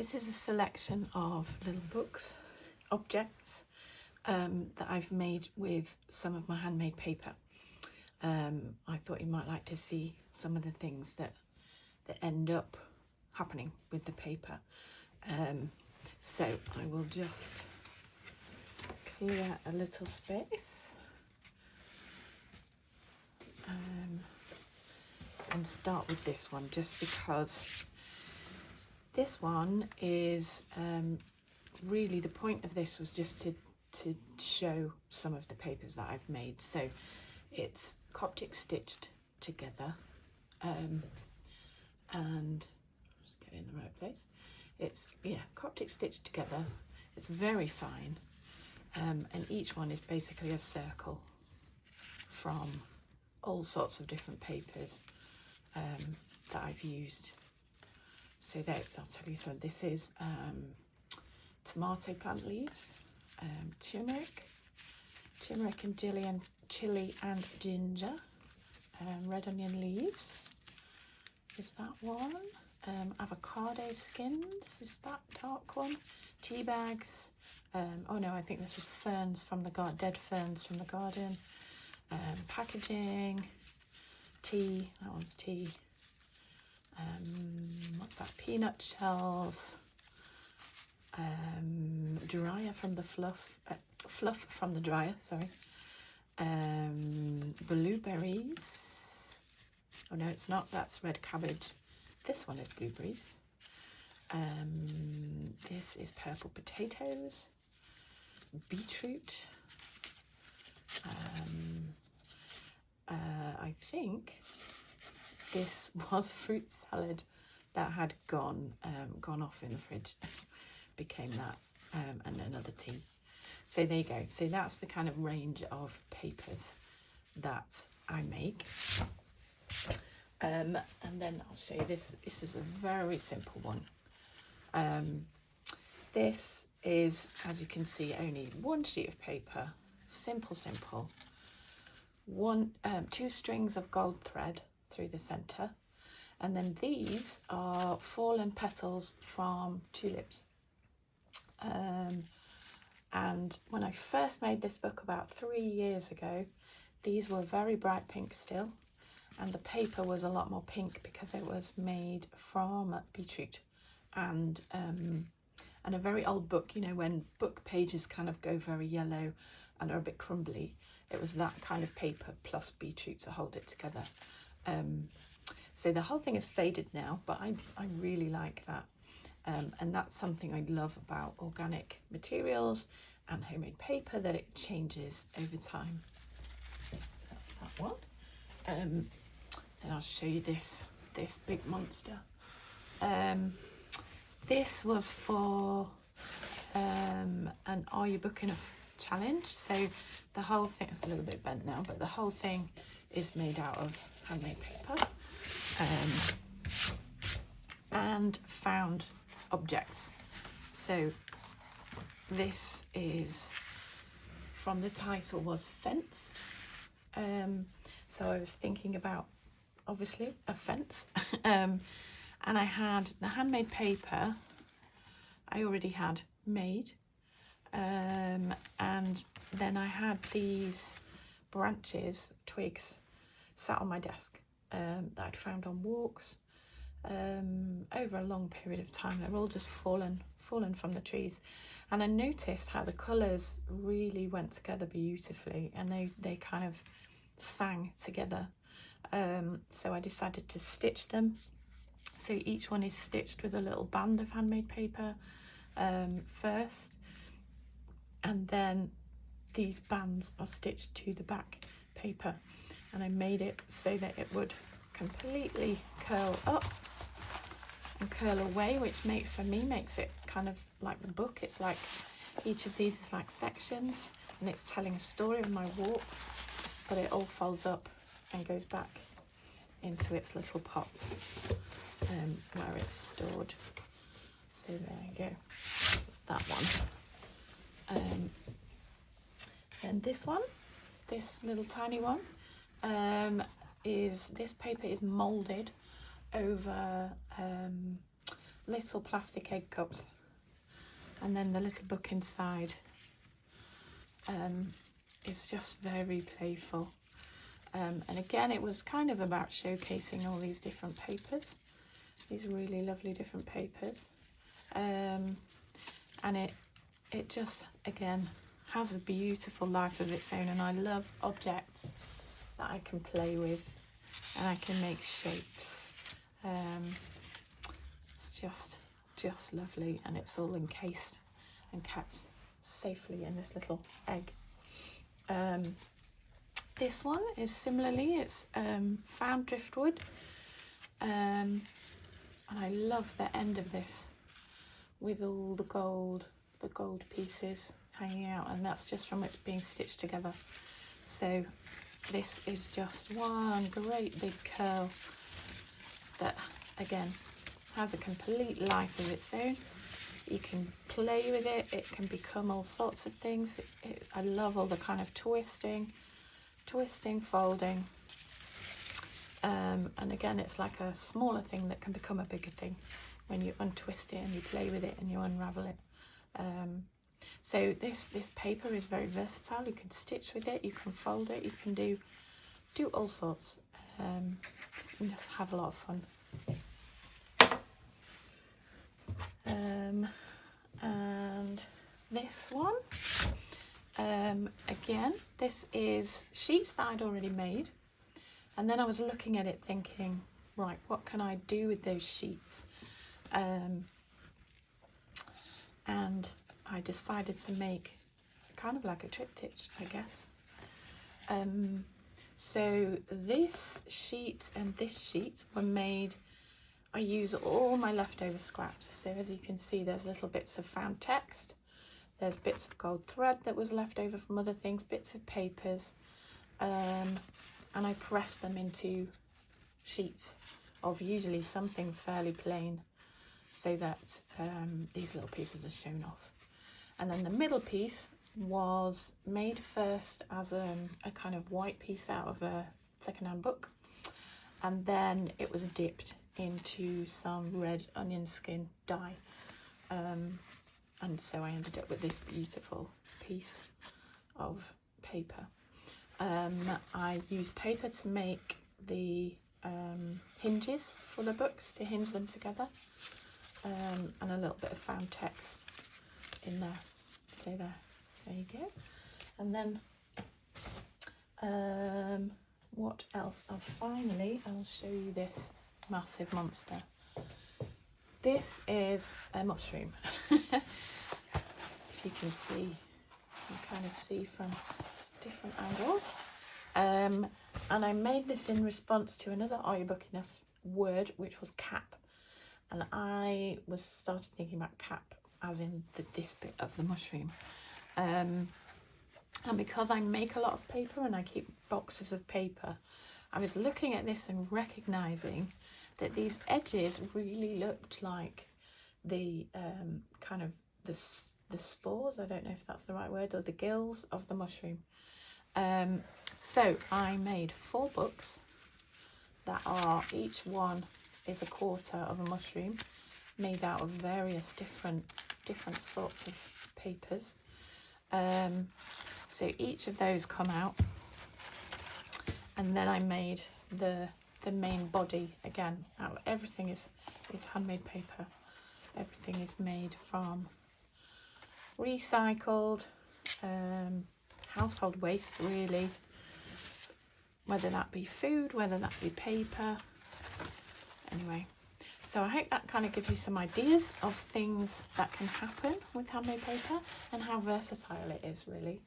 This is a selection of little books, objects that I've made with some of my handmade paper. I thought you might like to see some of the things that end up happening with the paper. So I will just clear a little space and start with this one, just because this one is really, the point of this was just to show some of the papers that I've made. So it's Triptych stitched together, and just get in the right place. It's Triptych stitched together. It's very fine, and each one is basically a circle from all sorts of different papers that I've used. So I'll tell you, so this is tomato plant leaves, turmeric and chili and ginger, red onion leaves is that one, avocado skins is that dark one, tea bags, oh no, I think this was ferns from the garden, dead ferns from the garden, packaging, tea, that one's tea, what's that, peanut shells, dryer from the fluff from the dryer, sorry, blueberries, oh no it's not, that's red cabbage, this one is blueberries, this is purple potatoes, beetroot, I think this was fruit salad that had gone off in the fridge, became that, and another tea. So there you go. So that's the kind of range of papers that I make. And then I'll show you this. This is a very simple one. This is, as you can see, only one sheet of paper. Simple. Two strings of gold thread through the center, and then these are fallen petals from tulips. And when I first made this book about 3 years ago, these were very bright pink still, and the paper was a lot more pink because it was made from beetroot and a very old book, you know, when book pages kind of go very yellow and are a bit crumbly. It was that kind of paper plus beetroot to hold it together. So the whole thing is faded now, but I really like that. And that's something I love about organic materials and homemade paper, that it changes over time. That's that one. Then I'll show you this big monster. This was for an Are You Book Enough challenge. So the whole thing is a little bit bent now, but the whole thing is made out of handmade paper and found objects. So this is, from the title, was fenced. So I was thinking about, obviously, a fence. And I had the handmade paper I already had made, and then I had these branches, twigs, sat on my desk that I'd found on walks over a long period of time. They're all just fallen from the trees, and I noticed how the colours really went together beautifully, and they kind of sang together. So I decided to stitch them. So each one is stitched with a little band of handmade paper first, and then these bands are stitched to the back paper, and I made it so that it would completely curl up and curl away, which for me makes it kind of like the book. It's like each of these is like sections, and it's telling a story of my walks, but it all folds up and goes back into its little pot where it's stored. So there you go, that's that one. And this one, this little tiny one, this paper is molded over little plastic egg cups, and then the little book inside is just very playful. And again, it was kind of about showcasing all these different papers, these really lovely different papers. And it just, again, has a beautiful life of its own, and I love objects that I can play with and I can make shapes. It's just lovely, and it's all encased and kept safely in this little egg. This one is similarly, it's found driftwood, and I love the end of this with all the gold pieces hanging out, and that's just from it being stitched together. So this is just one great big curl that again has a complete life of its own. You can play with it, it can become all sorts of things. I love all the kind of twisting, folding, and again, it's like a smaller thing that can become a bigger thing when you untwist it and you play with it and you unravel it. So this paper is very versatile. You can stitch with it, you can fold it, you can do all sorts, and just have a lot of fun. And this one, again, this is sheets that I'd already made, and then I was looking at it thinking, right, what can I do with those sheets? And I decided to make kind of like a triptych, I guess. So this sheet and this sheet were made, I use all my leftover scraps. So as you can see, there's little bits of found text, there's bits of gold thread that was left over from other things, bits of papers, and I pressed them into sheets of usually something fairly plain, so that these little pieces are shown off. And then the middle piece was made first as a kind of white piece out of a secondhand book, and then it was dipped into some red onion skin dye, and so I ended up with this beautiful piece of paper. I used paper to make the hinges for the books, to hinge them together, and a little bit of found text in there. So there you go. And then what else? Finally, I'll show you this massive monster. This is a mushroom. If you can see, you kind of see from different angles. And I made this in response to another Are You Book Enough word, which was cap. And I started thinking about cap as in this bit of the mushroom. And because I make a lot of paper and I keep boxes of paper, I was looking at this and recognizing that these edges really looked like the kind of the spores, I don't know if that's the right word, or the gills of the mushroom. So I made 4 books that are, each one is a quarter of a mushroom, made out of various different sorts of papers. So each of those come out, and then I made the main body again out. Everything is handmade paper. Everything is made from recycled household waste, really, whether that be food, whether that be paper. Anyway, so I hope that kind of gives you some ideas of things that can happen with handmade paper and how versatile it is, really.